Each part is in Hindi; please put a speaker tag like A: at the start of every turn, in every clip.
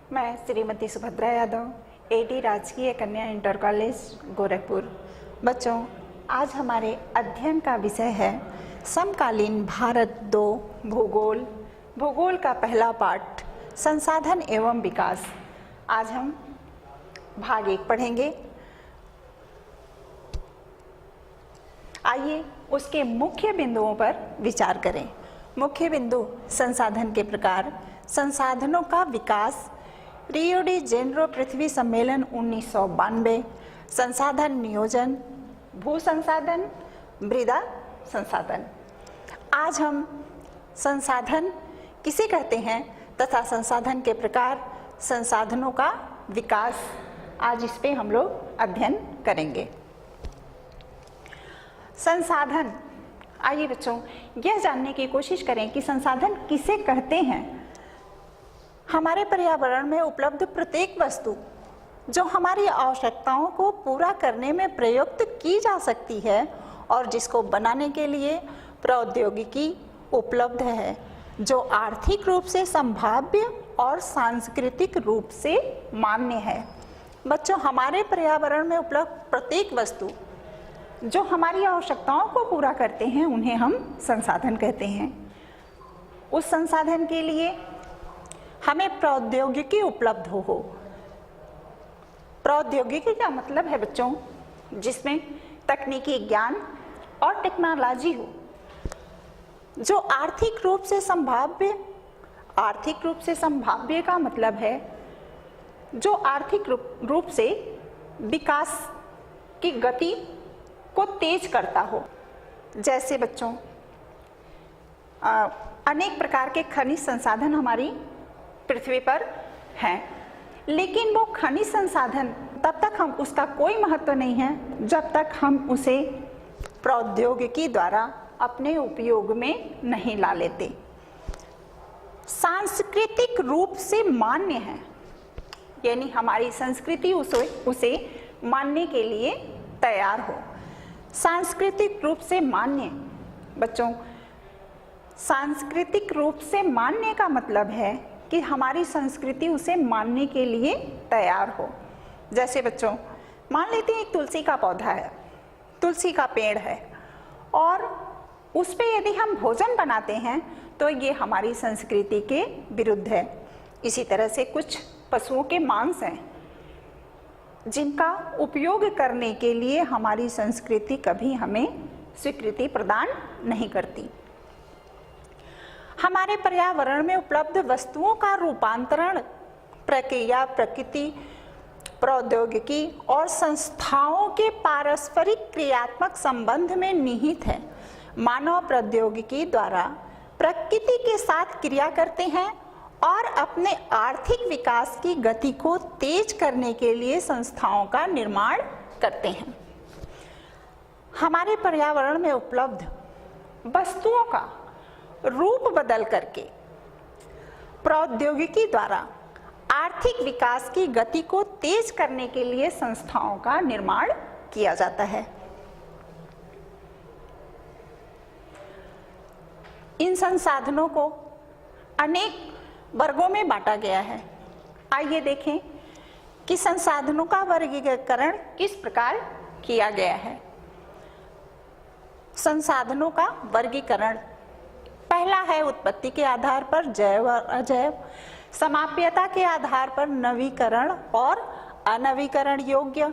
A: मैं श्रीमती सुभद्रा यादव, एडी राजकीय कन्या इंटर कॉलेज गोरखपुर। बच्चों, आज हमारे अध्ययन का विषय है समकालीन भारत 2 भूगोल। भूगोल का पहला पाठ संसाधन एवं विकास। आज हम भाग 1 पढ़ेंगे। आइए उसके मुख्य बिंदुओं पर विचार करें। मुख्य बिंदु: संसाधन के प्रकार, संसाधनों का विकास, रियो डी जेनेरो पृथ्वी सम्मेलन 1992, संसाधन नियोजन, भू संसाधन, मृदा संसाधन। आज हम संसाधन किसे कहते हैं तथा संसाधन के प्रकार, संसाधनों का विकास, आज इस पे हम लोग अध्ययन करेंगे। संसाधन, आइए बच्चों यह जानने की कोशिश करें कि संसाधन किसे कहते हैं। हमारे पर्यावरण में उपलब्ध प्रत्येक वस्तु जो हमारी आवश्यकताओं को पूरा करने में प्रयुक्त की जा सकती है और जिसको बनाने के लिए प्रौद्योगिकी उपलब्ध है, जो आर्थिक रूप से संभाव्य और सांस्कृतिक रूप से मान्य है। बच्चों, हमारे पर्यावरण में उपलब्ध प्रत्येक वस्तु जो हमारी आवश्यकताओं को पूरा करते हैं उन्हें हम संसाधन कहते हैं। उस संसाधन के लिए हमें प्रौद्योगिकी उपलब्ध हो। प्रौद्योगिकी का मतलब है बच्चों जिसमें तकनीकी ज्ञान और टेक्नोलॉजी हो, जो आर्थिक रूप से संभाव्य। आर्थिक रूप से संभाव्य का मतलब है जो आर्थिक रूप से विकास की गति को तेज करता हो। जैसे बच्चों अनेक प्रकार के खनिज संसाधन हमारी पृथ्वी पर हैं, लेकिन वो खनिज संसाधन तब तक हम उसका कोई महत्व नहीं है जब तक हम उसे प्रौद्योगिकी द्वारा अपने उपयोग में नहीं ला लेते। सांस्कृतिक रूप से मान्य है, यानी हमारी संस्कृति उसे मानने के लिए तैयार हो। सांस्कृतिक रूप से मान्य बच्चों, सांस्कृतिक रूप से मानने का मतलब है कि हमारी संस्कृति उसे मानने के लिए तैयार हो। जैसे बच्चों मान लेते हैं एक तुलसी का पौधा है, तुलसी का पेड़ है, और उस पे यदि हम भोजन बनाते हैं तो ये हमारी संस्कृति के विरुद्ध है। इसी तरह से कुछ पशुओं के मांस हैं जिनका उपयोग करने के लिए हमारी संस्कृति कभी हमें स्वीकृति प्रदान नहीं करती। हमारे पर्यावरण में उपलब्ध वस्तुओं का रूपांतरण प्रक्रिया प्रकृति, प्रौद्योगिकी और संस्थाओं के पारस्परिक क्रियात्मक संबंध में निहित है। मानव प्रौद्योगिकी द्वारा प्रकृति के साथ क्रिया करते हैं और अपने आर्थिक विकास की गति को तेज करने के लिए संस्थाओं का निर्माण करते हैं। हमारे पर्यावरण में उपलब्ध वस्तुओं का रूप बदल करके प्रौद्योगिकी द्वारा आर्थिक विकास की गति को तेज करने के लिए संस्थाओं का निर्माण किया जाता है। इन संसाधनों को अनेक वर्गों में बांटा गया है। आइए देखें कि संसाधनों का वर्गीकरण किस प्रकार किया गया है। संसाधनों का वर्गीकरण: पहला है उत्पत्ति के आधार पर जैव और अजैव, समाप्यता के आधार पर नवीकरण और अनवीकरण योग्य,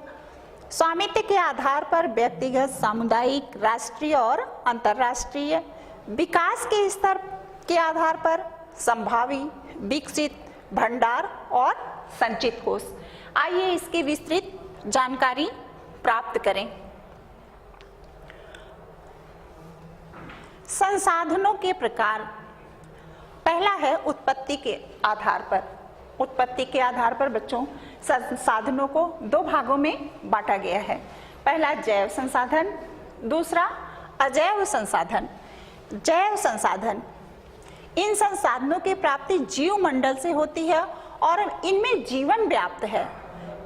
A: स्वामित्व के आधार पर व्यक्तिगत, सामुदायिक, राष्ट्रीय और अंतर्राष्ट्रीय, विकास के स्तर के आधार पर संभावी, विकसित, भंडार और संचित कोष। आइए इसकी विस्तृत जानकारी प्राप्त करें। संसाधनों के प्रकार: पहला है उत्पत्ति के आधार पर। उत्पत्ति के आधार पर बच्चों संसाधनों को 2 भागों में बांटा गया है। पहला जैव संसाधन, दूसरा अजैव संसाधन। जैव संसाधन: इन संसाधनों की प्राप्ति जीव मंडल से होती है और इनमें जीवन व्याप्त है,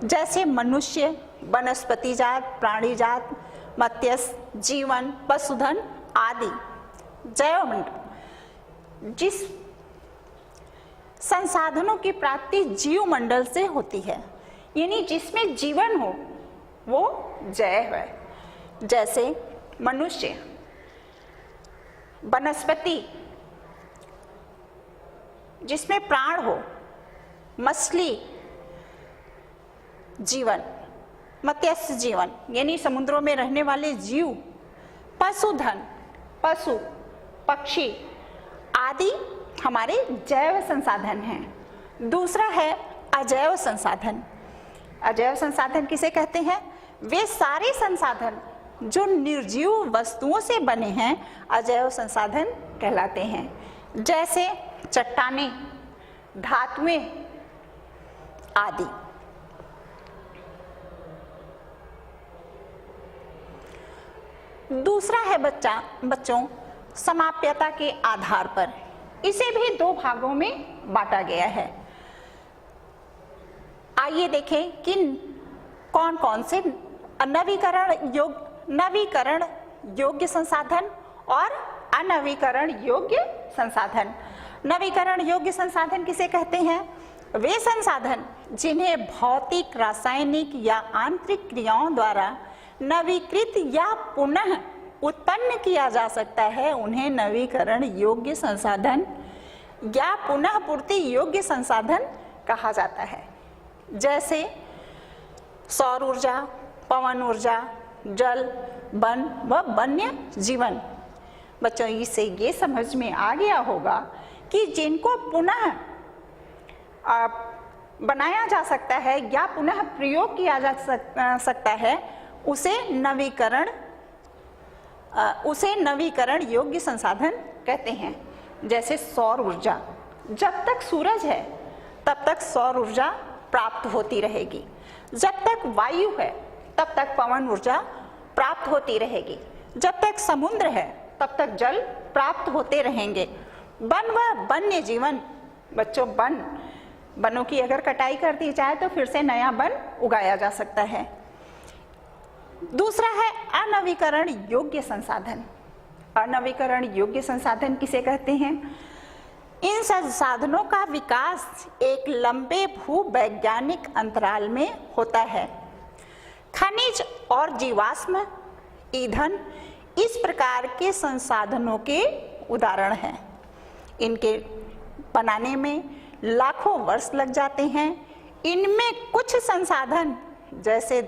A: जैसे मनुष्य, वनस्पति जात, प्राणी जात, मत्स्य जीवन, पशुधन आदि। जैव मंडल: जिस संसाधनों की प्राप्ति जीव मंडल से होती है, यानी जिसमें जीवन हो वो जैव है। जैसे मनुष्य, वनस्पति जिसमें प्राण हो, मछली जीवन, मत्स्य जीवन यानी समुद्रों में रहने वाले जीव, पशुधन, पशु, पक्षी आदि हमारे जैव संसाधन हैं। दूसरा है अजैव संसाधन। अजैव संसाधन किसे कहते हैं? वे सारे संसाधन जो निर्जीव वस्तुओं से बने हैं अजैव संसाधन कहलाते हैं। जैसे चट्टानें, धातुएं आदि। दूसरा है बच्चों समाप्यता के आधार पर। इसे भी दो भागों में बांटा गया है। आइए देखें कि कौन कौन से नवीकरण योग्य संसाधन और अनवीकरण योग्य संसाधन। नवीकरण योग्य संसाधन किसे कहते हैं? वे संसाधन जिन्हें भौतिक, रासायनिक या आंतरिक क्रियाओं द्वारा नवीकृत या पुनः उत्पन्न किया जा सकता है, उन्हें नवीकरण योग्य संसाधन या पुनः पूर्ति योग्य संसाधन कहा जाता है। जैसे सौर ऊर्जा, पवन ऊर्जा, जल, वन व वन्य जीवन। बच्चों इससे ये समझ में आ गया होगा कि जिनको पुनः बनाया जा सकता है या पुनः प्रयोग किया जा सकता है उसे नवीकरण योग्य संसाधन कहते हैं। जैसे सौर ऊर्जा, जब तक सूरज है तब तक सौर ऊर्जा प्राप्त होती रहेगी, जब तक वायु है तब तक पवन ऊर्जा प्राप्त होती रहेगी, जब तक समुद्र है तब तक जल प्राप्त होते रहेंगे। वन व वन्य जीवन, बच्चों वनों की अगर कटाई कर दी जाए तो फिर से नया वन उगाया जा सकता है। दूसरा है अनवीकरण योग्य संसाधन। अनवीकरण योग्य संसाधन किसे कहते हैं? इन संसाधनों का विकास एक लंबे भूवैज्ञानिक अंतराल में होता है। खनिज और जीवाश्म ईंधन इस प्रकार के संसाधनों के उदाहरण हैं। इनके बनाने में लाखों वर्ष लग जाते हैं। इनमें कुछ संसाधन जैसे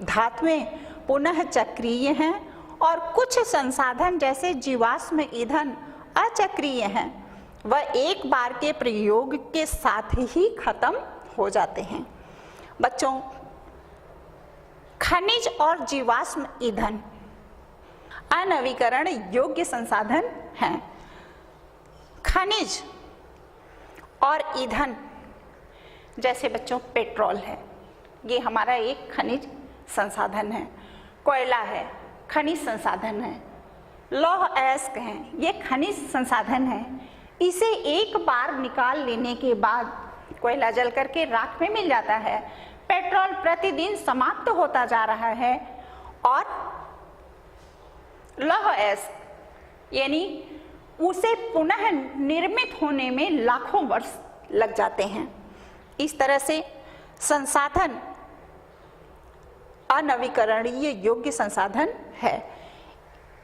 A: धातुएं पुनः चक्रीय हैं और कुछ संसाधन जैसे जीवाश्म ईंधन अचक्रीय हैं, वह एक बार के प्रयोग के साथ ही खत्म हो जाते हैं। बच्चों खनिज और जीवाश्म ईंधन अनवीकरण योग्य संसाधन हैं। खनिज और ईंधन जैसे बच्चों पेट्रोल है, ये हमारा एक खनिज संसाधन है। कोयला है, खनिज संसाधन है। लौह अयस्क हैं, ये खनिज संसाधन है। इसे एक बार निकाल लेने के बाद कोयला जल करके राख में मिल जाता है। पेट्रोल प्रतिदिन समाप्त होता जा रहा है और लौह अयस्क यानी उसे पुनः निर्मित होने में लाखों वर्ष लग जाते हैं। इस तरह से संसाधन अनवीकरणीय योग्य संसाधन है।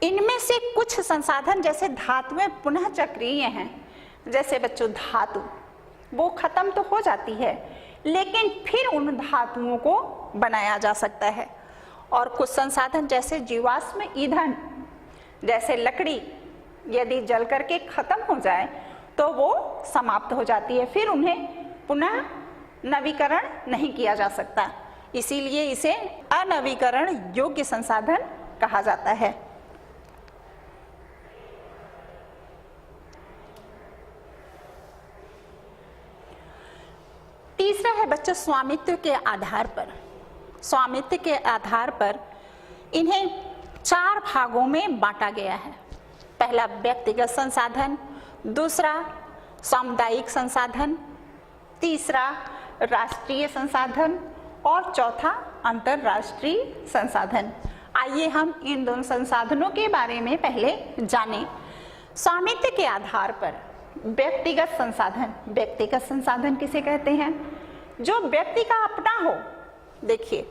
A: इनमें से कुछ संसाधन जैसे धातुएं पुनः चक्रीय हैं। जैसे बच्चों धातु वो खत्म तो हो जाती है लेकिन फिर उन धातुओं को बनाया जा सकता है। और कुछ संसाधन जैसे जीवाश्म ईंधन जैसे लकड़ी यदि जल करके खत्म हो जाए तो वो समाप्त हो जाती है, फिर उन्हें पुनः नवीकरण नहीं किया जा सकता। इसीलिए इसे अनवीकरण योग्य संसाधन कहा जाता है। तीसरा है बच्चों स्वामित्व के आधार पर। स्वामित्व के आधार पर इन्हें 4 भागों में बांटा गया है। पहला व्यक्तिगत संसाधन, दूसरा सामुदायिक संसाधन, तीसरा राष्ट्रीय संसाधन और चौथा अंतरराष्ट्रीय संसाधन। आइए हम इन दोनों संसाधनों के बारे में पहले जानें। स्वामित्व के आधार पर व्यक्तिगत संसाधन। व्यक्तिगत संसाधन किसे कहते हैं? जो व्यक्ति का अपना हो। देखिए,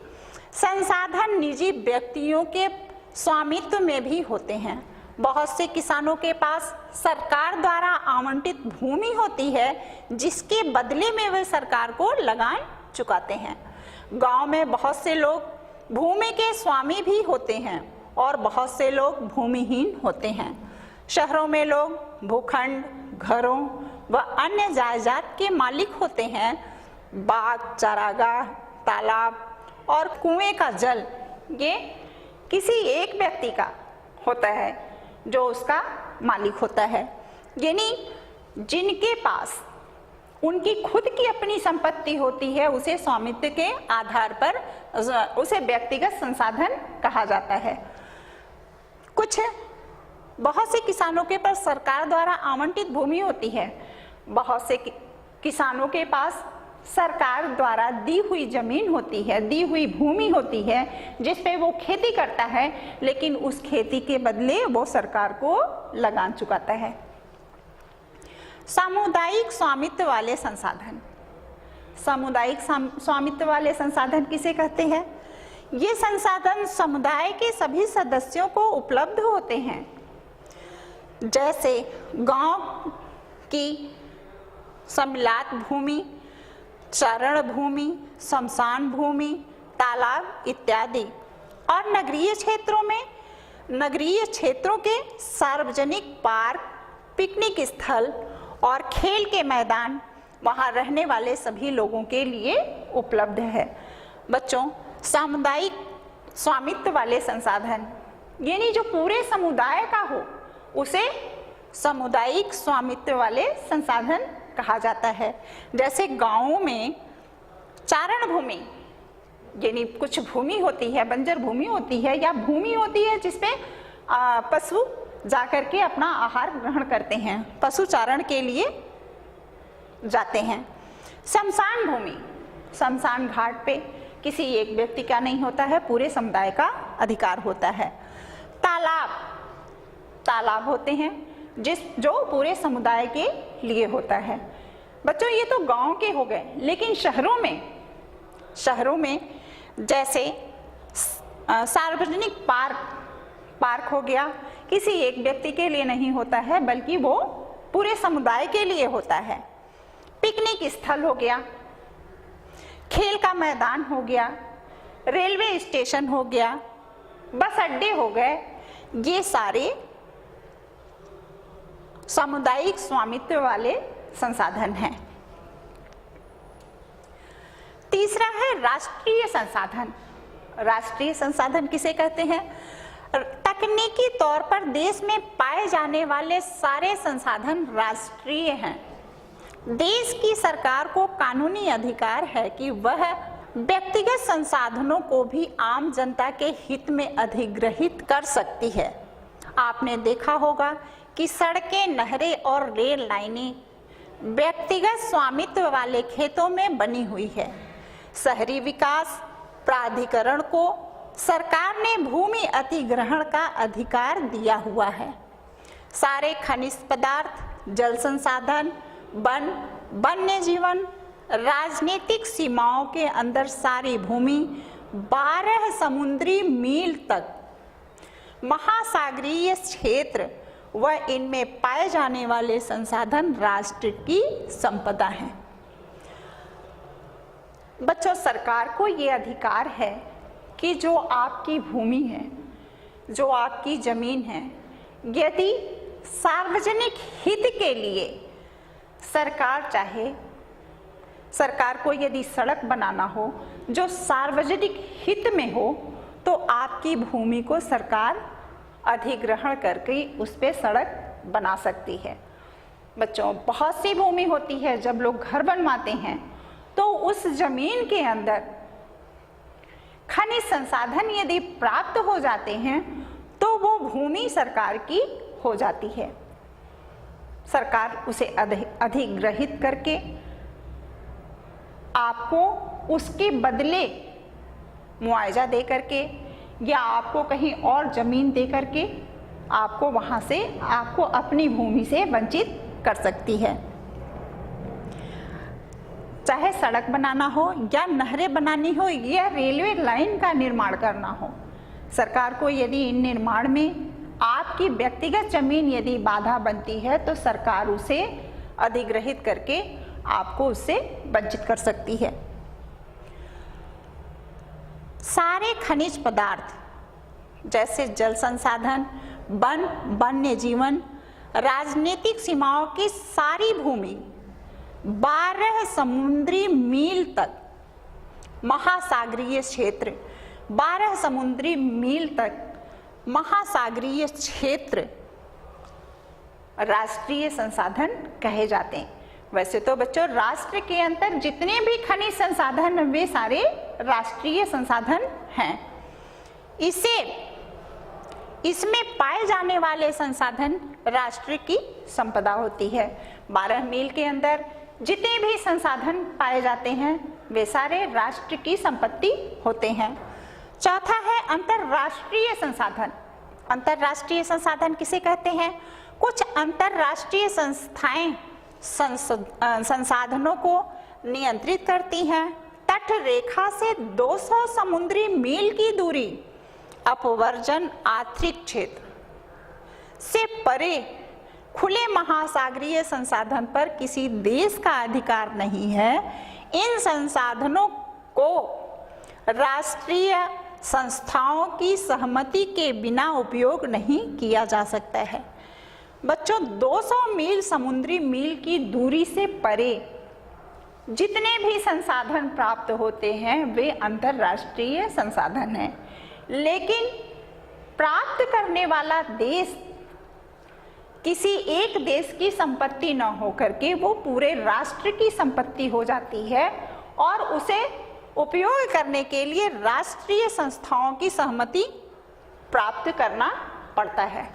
A: संसाधन निजी व्यक्तियों के स्वामित्व में भी होते हैं। बहुत से किसानों के पास सरकार द्वारा आवंटित भूमि होती है, जिसके बदले में वे सरकार को लगान चुकाते हैं। गांव में बहुत से लोग भूमि के स्वामी भी होते हैं और बहुत से लोग भूमिहीन होते हैं। शहरों में लोग भूखंड, घरों व अन्य जायदाद के मालिक होते हैं। बाग, चारागाह, तालाब और कुएं का जल ये किसी एक व्यक्ति का होता है, जो उसका मालिक होता है। यानी जिनके पास उनकी खुद की अपनी संपत्ति होती है, उसे स्वामित्व के आधार पर उसे व्यक्तिगत संसाधन कहा जाता है। बहुत से किसानों के पास सरकार द्वारा आवंटित भूमि होती है। बहुत से किसानों के पास सरकार द्वारा दी हुई जमीन होती है, दी हुई भूमि होती है, जिस पे वो खेती करता है, लेकिन उस खेती के बदले वो सरकार को लगान चुकाता है। सामुदायिक स्वामित्व वाले संसाधन। सामुदायिक स्वामित्व वाले संसाधन किसे कहते हैं? ये संसाधन समुदाय के सभी सदस्यों को उपलब्ध होते हैं। जैसे गांव की सम्मिलात भूमि, चारण भूमि, शमशान भूमि, तालाब इत्यादि। और नगरीय क्षेत्रों के सार्वजनिक पार्क, पिकनिक स्थल और खेल के मैदान वहाँ रहने वाले सभी लोगों के लिए उपलब्ध है। बच्चों, सामुदायिक स्वामित्व वाले संसाधन यानी जो पूरे समुदाय का हो, उसे सामुदायिक स्वामित्व वाले संसाधन कहा जाता है। जैसे गांवों में चारण भूमि यानी कुछ भूमि होती है, बंजर भूमि होती है या भूमि होती है जिसपे पशु जाकर के अपना आहार ग्रहण करते हैं, पशु चारण के लिए जाते हैं। शमशान भूमि, शमशान घाट पे किसी एक व्यक्ति का नहीं होता है, पूरे समुदाय का अधिकार होता है। तालाब होते हैं जो पूरे समुदाय के लिए होता है। बच्चों, ये तो गांव के हो गए, लेकिन शहरों में जैसे सार्वजनिक पार्क हो गया, किसी एक व्यक्ति के लिए नहीं होता है, बल्कि वो पूरे समुदाय के लिए होता है। पिकनिक स्थल हो गया, खेल का मैदान हो गया, रेलवे स्टेशन हो गया, बस अड्डे हो गए, ये सारे सामुदायिक स्वामित्व वाले संसाधन हैं। तीसरा है राष्ट्रीय संसाधन। राष्ट्रीय संसाधन किसे कहते हैं? तकनीकी तौर पर देश में पाए जाने वाले सारे संसाधन राष्ट्रीय हैं। देश की सरकार को कानूनी अधिकार है कि वह व्यक्तिगत संसाधनों को भी आम जनता के हित में अधिग्रहित कर सकती है। आपने देखा होगा कि सड़कें, नहरें और रेल लाइनें व्यक्तिगत स्वामित्व वाले खेतों में बनी हुई है। शहरी विकास प्राधिकरण को सरकार ने भूमि अधिग्रहण का अधिकार दिया हुआ है। सारे खनिज पदार्थ, जल संसाधन, वन्य जीवन, राजनीतिक सीमाओं के अंदर सारी भूमि, 12 समुद्री मील तक, महासागरीय क्षेत्र व इनमें पाए जाने वाले संसाधन राष्ट्र की संपदा हैं। बच्चों, सरकार को ये अधिकार है कि जो आपकी भूमि है, जो आपकी जमीन है, यदि सार्वजनिक हित के लिए सरकार चाहे, सरकार को यदि सड़क बनाना हो जो सार्वजनिक हित में हो, तो आपकी भूमि को सरकार अधिग्रहण करके उस पे सड़क बना सकती है। बच्चों, बहुत सी भूमि होती है, जब लोग घर बनवाते हैं तो उस जमीन के अंदर खनिज संसाधन यदि प्राप्त हो जाते हैं तो वो भूमि सरकार की हो जाती है। सरकार उसे अधिग्रहित करके आपको उसके बदले मुआवजा दे करके या आपको कहीं और जमीन दे करके आपको वहां से, आपको अपनी भूमि से वंचित कर सकती है। चाहे सड़क बनाना हो या नहरें बनानी हो या रेलवे लाइन का निर्माण करना हो, सरकार को यदि इन निर्माण में आपकी व्यक्तिगत जमीन यदि बाधा बनती है तो सरकार उसे अधिग्रहित करके आपको उससे वंचित कर सकती है। सारे खनिज पदार्थ जैसे जल संसाधन, वन, वन्य जीवन, राजनीतिक सीमाओं की सारी भूमि 12 समुद्री मील तक, महासागरीय क्षेत्र 12 समुद्री मील तक महासागरीय क्षेत्र राष्ट्रीय संसाधन कहे जाते हैं। वैसे तो बच्चों राष्ट्र के अंदर जितने भी खनिज संसाधन वे सारे राष्ट्रीय संसाधन हैं। इसमें पाए जाने वाले संसाधन राष्ट्र की संपदा होती है। 12 मील के अंदर जितने भी संसाधन पाए जाते हैं वे सारे राष्ट्र की संपत्ति होते हैं। चौथा है अंतरराष्ट्रीय संसाधन। अंतरराष्ट्रीय संसाधन किसे कहते हैं? कुछ अंतरराष्ट्रीय संस्थाएं संसाधनों को नियंत्रित करती हैं। तट रेखा से 200 समुद्री मील की दूरी, अपवर्जन आर्थिक क्षेत्र से परे खुले महासागरीय संसाधन पर किसी देश का अधिकार नहीं है। इन संसाधनों को राष्ट्रीय संस्थाओं की सहमति के बिना उपयोग नहीं किया जा सकता है। बच्चों 200 मील समुद्री मील की दूरी से परे जितने भी संसाधन प्राप्त होते हैं वे अंतरराष्ट्रीय संसाधन हैं, लेकिन प्राप्त करने वाला देश किसी एक देश की संपत्ति न होकर के वो पूरे राष्ट्र की संपत्ति हो जाती है और उसे उपयोग करने के लिए राष्ट्रीय संस्थाओं की सहमति प्राप्त करना पड़ता है।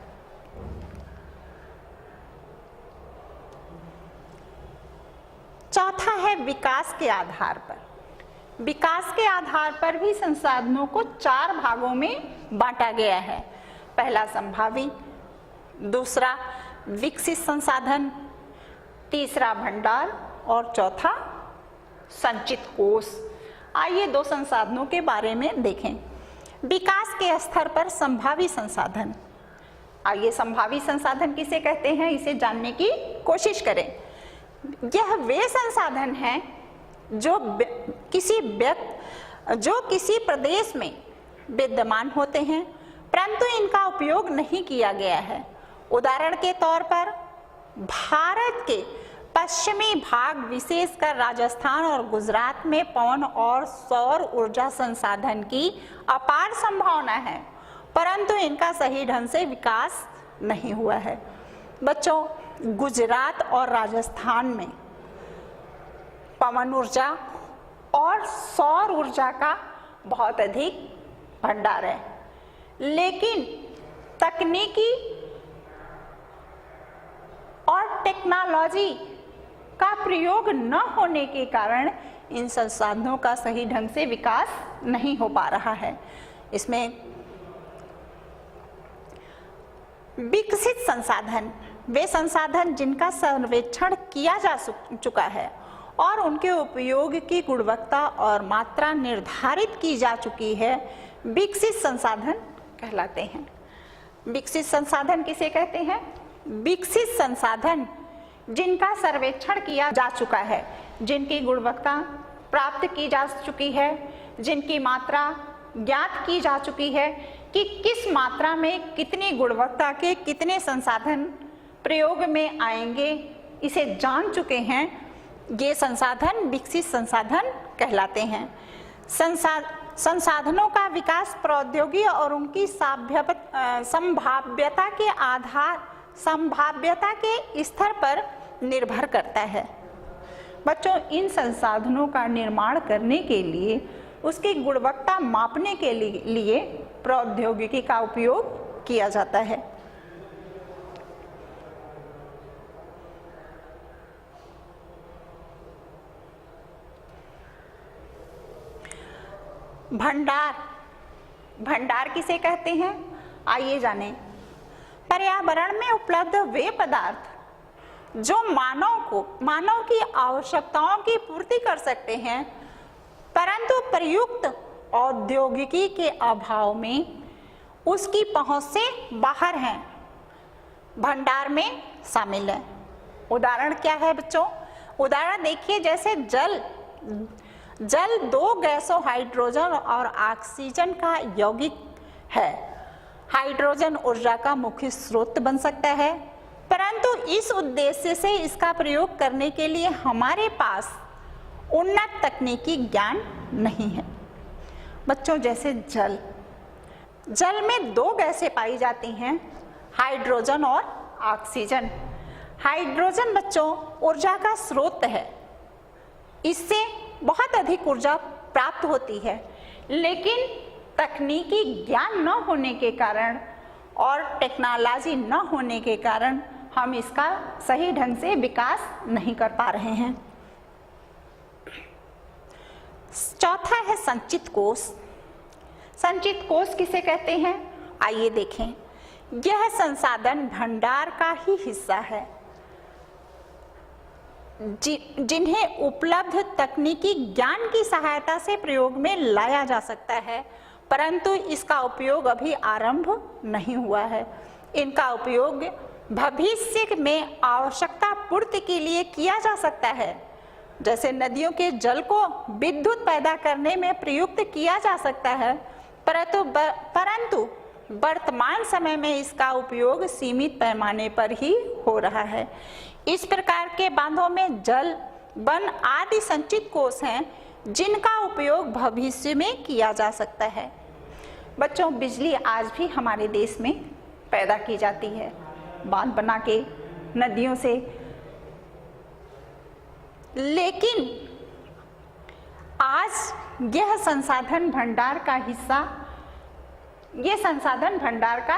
A: चौथा है विकास के आधार पर। विकास के आधार पर भी संसाधनों को 4 भागों में बांटा गया है। पहला संभावी, दूसरा विकसित संसाधन, तीसरा भंडार और चौथा संचित कोष। आइए 2 संसाधनों के बारे में देखें। विकास के स्तर पर संभावी संसाधन। आइए संभावी संसाधन किसे कहते हैं इसे जानने की कोशिश करें। यह वे संसाधन हैं जो किसी प्रदेश में विद्यमान होते हैं परंतु इनका उपयोग नहीं किया गया है। उदाहरण के तौर पर भारत के पश्चिमी भाग विशेषकर राजस्थान और गुजरात में पवन और सौर ऊर्जा संसाधन की अपार संभावना है परंतु इनका सही ढंग से विकास नहीं हुआ है। बच्चों गुजरात और राजस्थान में पवन ऊर्जा और सौर ऊर्जा का बहुत अधिक भंडार है, लेकिन तकनीकी और टेक्नोलॉजी का प्रयोग न होने के कारण इन संसाधनों का सही ढंग से विकास नहीं हो पा रहा है। इसमें विकसित संसाधन वे संसाधन जिनका सर्वेक्षण किया जा चुका है और उनके उपयोग की गुणवत्ता और मात्रा निर्धारित की जा चुकी है, विकसित संसाधन कहलाते हैं। विकसित संसाधन किसे कहते हैं? विकसित संसाधन जिनका सर्वेक्षण किया जा चुका है, जिनकी गुणवत्ता प्राप्त की जा चुकी है, जिनकी मात्रा ज्ञात की जा चुकी है कि किस मात्रा में कितनी गुणवत्ता के कितने संसाधन प्रयोग में आएंगे, इसे जान चुके हैं। ये संसाधन विकसित संसाधन कहलाते हैं। संसाधनों का विकास प्रौद्योगिकी और उनकी संभाव्यता के स्तर पर निर्भर करता है। बच्चों इन संसाधनों का निर्माण करने के लिए उसकी गुणवत्ता मापने के लिए प्रौद्योगिकी का उपयोग किया जाता है। भंडार किसे कहते हैं? आइए जानें। पर्यावरण में उपलब्ध वे पदार्थ जो मानव की आवश्यकताओं की पूर्ति कर सकते हैं, परंतु प्रयुक्त औद्योगिकी के अभाव में उसकी पहुंच से बाहर हैं, भंडार में शामिल है। उदाहरण क्या है बच्चों? उदाहरण देखिए, जैसे जल दो गैसों हाइड्रोजन और ऑक्सीजन का यौगिक है। हाइड्रोजन ऊर्जा का मुख्य स्रोत बन सकता है, परंतु इस उद्देश्य से इसका प्रयोग करने के लिए हमारे पास उन्नत तकनीकी ज्ञान नहीं है। बच्चों, जैसे जल में दो गैसें पाई जाती हैं, हाइड्रोजन और ऑक्सीजन। हाइड्रोजन बच्चों ऊर्जा का स्रोत है, इससे बहुत अधिक ऊर्जा प्राप्त होती है, लेकिन तकनीकी ज्ञान न होने के कारण और टेक्नोलॉजी न होने के कारण हम इसका सही ढंग से विकास नहीं कर पा रहे हैं। चौथा है संचित कोष। संचित कोष किसे कहते हैं? आइए देखें। यह संसाधन भंडार का ही हिस्सा है, जिन्हें उपलब्ध तकनीकी ज्ञान की सहायता से प्रयोग में लाया जा सकता है, परंतु इसका उपयोग अभी आरंभ नहीं हुआ है। इनका उपयोग भविष्य में आवश्यकता पूर्ति के लिए किया जा सकता है। जैसे नदियों के जल को विद्युत पैदा करने में प्रयुक्त किया जा सकता है, परंतु वर्तमान समय में इसका उपयोग सीमित पैमाने पर ही हो रहा है। इस प्रकार के बांधों में जल, वन आदि संचित कोष हैं, जिनका उपयोग भविष्य में किया जा सकता है। बच्चों, बिजली आज भी हमारे देश में पैदा की जाती है, बांध बना के नदियों से, लेकिन आज यह संसाधन भंडार का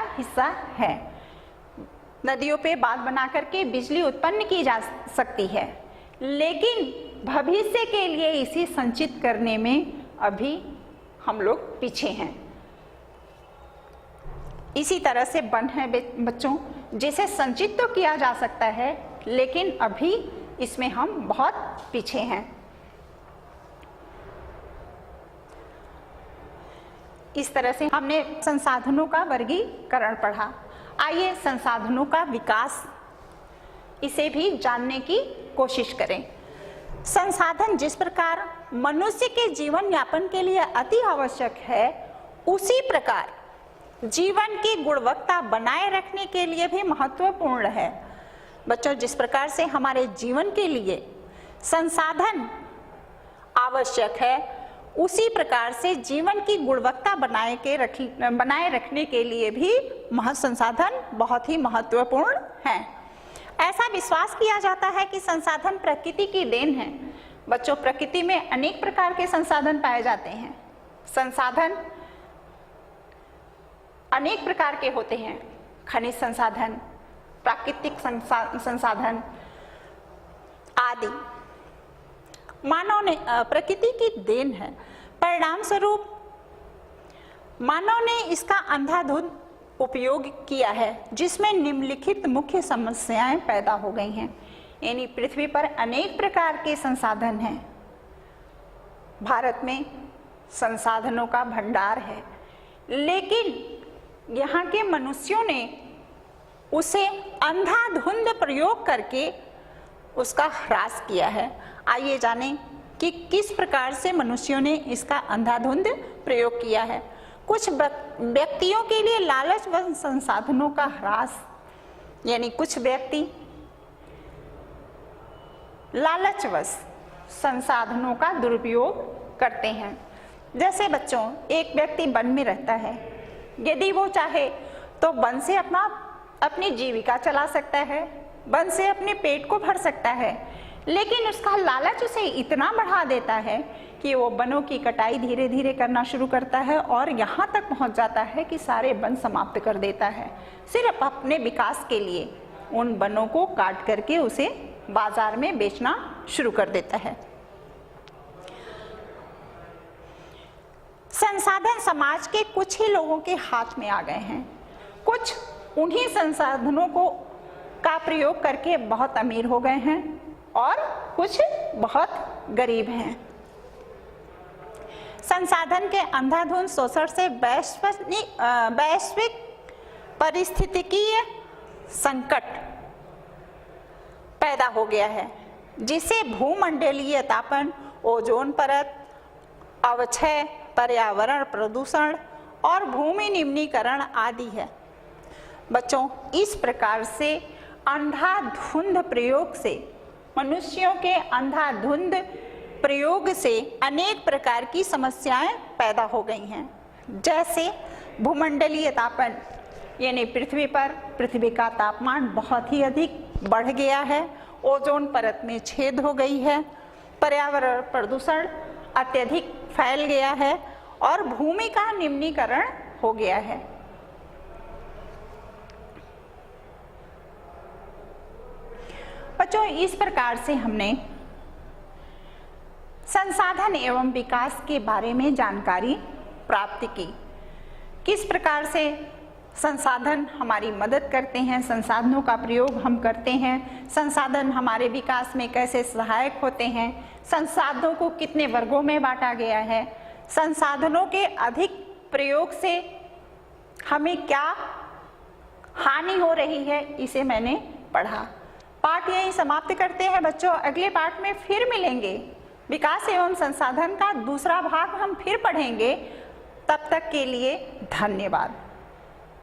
A: हिस्सा है। नदियों पे बांध बना करके बिजली उत्पन्न की जा सकती है, लेकिन भविष्य के लिए इसे संचित करने में अभी हम लोग पीछे हैं। इसी तरह से वन है बच्चों, जिसे संचित तो किया जा सकता है, लेकिन अभी इसमें हम बहुत पीछे हैं। इस तरह से हमने संसाधनों का वर्गीकरण पढ़ा। आइए संसाधनों का विकास, इसे भी जानने की कोशिश करें। संसाधन जिस प्रकार मनुष्य के जीवन यापन के लिए अति आवश्यक है, उसी प्रकार जीवन की गुणवत्ता बनाए रखने के लिए भी महत्वपूर्ण है। बच्चों, जिस प्रकार से हमारे जीवन के लिए संसाधन आवश्यक है, उसी प्रकार से जीवन की गुणवत्ता बनाए रखने के लिए भी संसाधन बहुत ही महत्वपूर्ण हैं। ऐसा विश्वास किया जाता है कि संसाधन प्रकृति की देन है। बच्चों, प्रकृति में अनेक प्रकार के संसाधन पाए जाते हैं। संसाधन अनेक प्रकार के होते हैं, खनिज संसाधन, प्राकृतिक संसाधन आदि। मानव ने प्रकृति की देन है, परिणाम स्वरूप मानव ने इसका अंधाधुंध उपयोग किया है, जिसमें निम्नलिखित मुख्य समस्याएं पैदा हो गई हैं। यानी पृथ्वी पर अनेक प्रकार के संसाधन हैं। भारत में संसाधनों का भंडार है, लेकिन यहाँ के मनुष्यों ने उसे अंधाधुंध प्रयोग करके उसका ह्रास किया है। आइए जानें कि किस प्रकार से मनुष्यों ने इसका अंधाधुंध प्रयोग किया है। कुछ व्यक्तियों के लिए लालच व संसाधनों का ह्रास, यानी कुछ व्यक्ति लालचवश संसाधनों का दुरुपयोग करते हैं। जैसे बच्चों, एक व्यक्ति वन में रहता है, यदि वो चाहे तो वन से अपनी जीविका चला सकता है, वन से अपने पेट को भर सकता है, लेकिन उसका लालच उसे इतना बढ़ा देता है कि वो वनों की कटाई धीरे धीरे करना शुरू करता है और यहाँ तक पहुँच जाता है कि सारे वन समाप्त कर देता है, सिर्फ अपने विकास के लिए उन वनों को काट करके उसे बाजार में बेचना शुरू कर देता है। संसाधन समाज के कुछ ही लोगों के हाथ में आ गए हैं। कुछ उन्हीं संसाधनों को का प्रयोग करके बहुत अमीर हो गए हैं और कुछ बहुत गरीब हैं। संसाधन के अंधाधुंध शोषण से वैश्विक पारिस्थितिकीय संकट पैदा हो गया है, जिसे भूमंडलीय तापन, ओजोन परत, अवक्षय, पर्यावरण प्रदूषण और भूमि निम्नीकरण आदि है। बच्चों, इस प्रकार से अंधाधुंध प्रयोग से, मनुष्यों के अंधाधुंध प्रयोग से अनेक प्रकार की समस्याएं पैदा हो गई हैं। जैसे भूमंडलीय तापन, यानी पृथ्वी पर पृथ्वी का तापमान बहुत ही अधिक बढ़ गया है, ओजोन परत में छेद हो गई है, पर्यावरण प्रदूषण अत्यधिक फैल गया है और भूमि का निम्नीकरण हो गया है। बच्चों, इस प्रकार से हमने संसाधन एवं विकास के बारे में जानकारी प्राप्त की। किस प्रकार से संसाधन हमारी मदद करते हैं, संसाधनों का प्रयोग हम करते हैं, संसाधन हमारे विकास में कैसे सहायक होते हैं, संसाधनों को कितने वर्गों में बांटा गया है, संसाधनों के अधिक प्रयोग से हमें क्या हानि हो रही है, इसे मैंने पढ़ा। पाठ यही समाप्त करते हैं बच्चों। अगले पाठ में फिर मिलेंगे। विकास एवं संसाधन का दूसरा भाग हम फिर पढ़ेंगे। तब तक के लिए धन्यवाद।